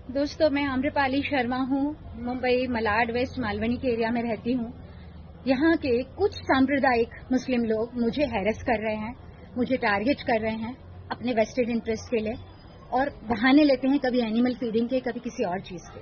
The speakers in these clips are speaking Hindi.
दोस्तों, मैं आम्रपाली शर्मा हूँ। मुंबई मलाड वेस्ट मालवनी के एरिया में रहती हूँ। यहाँ के कुछ सांप्रदायिक मुस्लिम लोग मुझे हैरेस कर रहे हैं, मुझे टारगेट कर रहे हैं अपने वेस्टेड इंटरेस्ट के लिए, और बहाने लेते हैं कभी एनिमल फीडिंग के, कभी किसी और चीज के।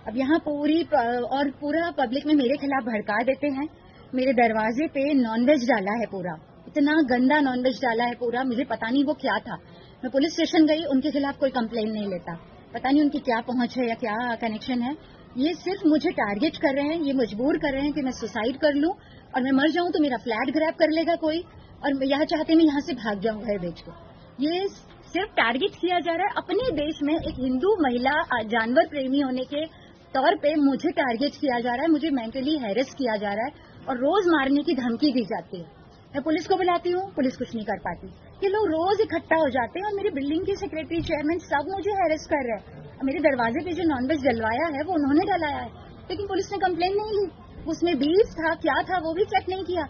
अब यहाँ पूरा पब्लिक में मेरे खिलाफ भड़का देते हैं। मेरे दरवाजे पे नॉनवेज डाला है, पूरा इतना गंदा नॉनवेज डाला है पूरा। मुझे पता नहीं वो क्या था। मैं पुलिस स्टेशन गई, उनके खिलाफ कोई कंप्लेन नहीं लेता। पता नहीं उनकी क्या पहुंच है या क्या कनेक्शन है। ये सिर्फ मुझे टारगेट कर रहे हैं, ये मजबूर कर रहे हैं कि मैं सुसाइड कर लूं और मैं मर जाऊं तो मेरा फ्लैट ग्रैब कर लेगा कोई, और यह चाहते मैं यहां से भाग जाऊं घर बेच के। ये सिर्फ टारगेट किया जा रहा है। अपने देश में एक हिंदू महिला जानवर प्रेमी होने के तौर पे मुझे टारगेट किया जा रहा है, मुझे मेंटली हैरेस किया जा रहा है और रोज मारने की धमकी दी जाती है। मैं पुलिस को बुलाती हूँ, पुलिस कुछ नहीं कर पाती। ये लोग रोज इकट्ठा हो जाते हैं और मेरी बिल्डिंग के सेक्रेटरी, चेयरमैन सब मुझे हैरेस कर रहे हैं। मेरे दरवाजे पे जो नॉनवेज डलवाया है वो उन्होंने डलाया है, लेकिन पुलिस ने कंप्लेन नहीं ली। उसमें बीफ था, क्या था वो भी चेक नहीं किया।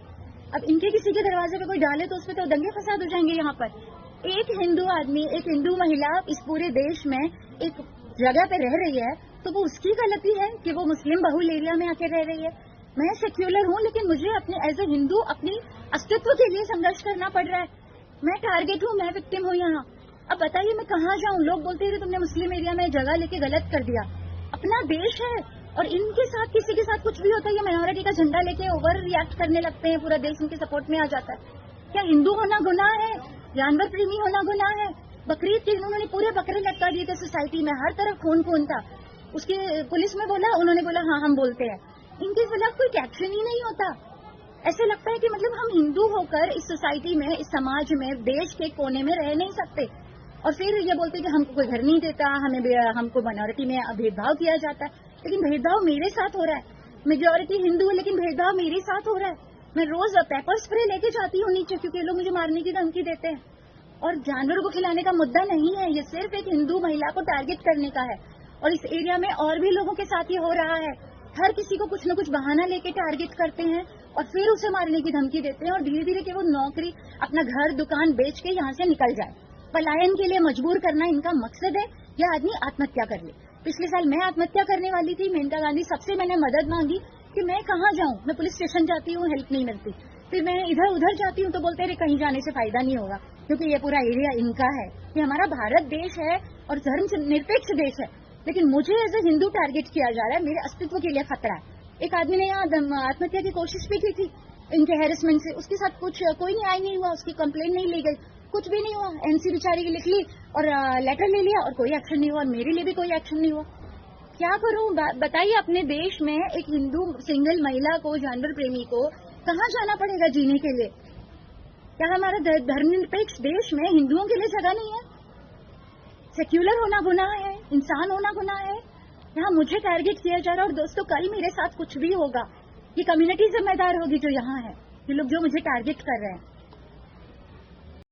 अब इनके किसी के दरवाजे पे कोई डाले तो उस पर तो दंगे फसाद हो जाएंगे। यहाँ पर एक हिंदू आदमी, एक हिंदू महिला इस पूरे देश में एक जगह पे रह रही है, तो वो उसकी गलती है कि वो मुस्लिम बहुल एरिया में आके रह रही है। मैं सेक्युलर हूँ, लेकिन मुझे अपने एज ए हिंदू अपनी अस्तित्व के लिए संघर्ष करना पड़ रहा है। मैं टारगेट हूँ, मैं विक्टिम हूँ यहाँ। अब बताइए मैं कहाँ जाऊँ? लोग बोलते हैं तुमने मुस्लिम एरिया में जगह लेके गलत कर दिया। अपना देश है और इनके साथ किसी के साथ कुछ भी होता है, ये माइनॉरिटी का झंडा लेके ओवर रिएक्ट करने लगते हैं, पूरा देश उनके सपोर्ट में आ जाता है। क्या हिंदू होना गुनाह है? जानवर प्रेमी होना गुनाह है? बकरीद के दिन उन्होंने पूरे बकरे लटका दिए थे सोसाइटी में, हर तरफ खून खून था। उसके पुलिस में बोला, उन्होंने बोला हाँ हम बोलते हैं। इनके खिलाफ कोई एक्शन ही नहीं होता। ऐसे लगता है कि मतलब हम हिंदू होकर इस सोसाइटी में, इस समाज में, देश के कोने में रह नहीं सकते, और फिर ये बोलते हैं कि हमको कोई घर नहीं देता, हमको माइनॉरिटी में भेदभाव किया जाता है। लेकिन भेदभाव मेरे साथ हो रहा है। मेजॉरिटी हिंदू है लेकिन भेदभाव मेरे साथ हो रहा है। मैं रोज पेपर स्प्रे लेके जाती हूँ नीचे, क्योंकि लोग मुझे मारने की धमकी देते हैं। और जानवरों को खिलाने का मुद्दा नहीं है, ये सिर्फ एक हिंदू महिला को टारगेट करने का है। और इस एरिया में और भी लोगों के साथ ये हो रहा है। हर किसी को कुछ न कुछ बहाना लेके टारगेट करते हैं और फिर उसे मारने की धमकी देते हैं, और धीरे धीरे कि वो नौकरी, अपना घर दुकान बेच के यहाँ से निकल जाए। पलायन के लिए मजबूर करना इनका मकसद है। यह आदमी आत्महत्या कर ले। पिछले साल मैं आत्महत्या करने वाली थी। मेनका गांधी सबसे मैंने मदद मांगी कि मैं कहाँ जाऊँ। मैं पुलिस स्टेशन जाती हूँ, हेल्प नहीं मिलती। फिर मैं इधर उधर जाती हूँ तो बोलते हैं कहीं जाने से फायदा नहीं होगा, क्योंकि ये पूरा एरिया इनका है। ये हमारा भारत देश है और धर्म निरपेक्ष देश है, लेकिन मुझे एज ए हिंदू टारगेट किया जा रहा है। मेरे अस्तित्व के लिए खतरा है। एक आदमी ने यहाँ आत्महत्या की कोशिश भी की थी इनके हैरेसमेंट से। उसके साथ कोई न्याय नहीं हुआ, उसकी कंप्लेन नहीं ली गई, कुछ भी नहीं हुआ। एनसी बेचारी की लिख ली और लेटर ले लिया और कोई एक्शन नहीं हुआ, और मेरे लिए भी कोई एक्शन नहीं हुआ। क्या करूं? बताइए, अपने देश में एक हिंदू सिंगल महिला को, जानवर प्रेमी को कहाँ जाना पड़ेगा जीने के लिए? क्या हमारा धर्मनिरपेक्ष देश में हिंदुओं के लिए जगह नहीं है? सेक्युलर होना गुनाह है, इंसान होना गुनाह है। यहाँ मुझे टारगेट किया जा रहा है। और दोस्तों, कल मेरे साथ कुछ भी होगा, ये कम्युनिटी जिम्मेदार होगी जो यहाँ है, ये लोग जो मुझे टारगेट कर रहे हैं।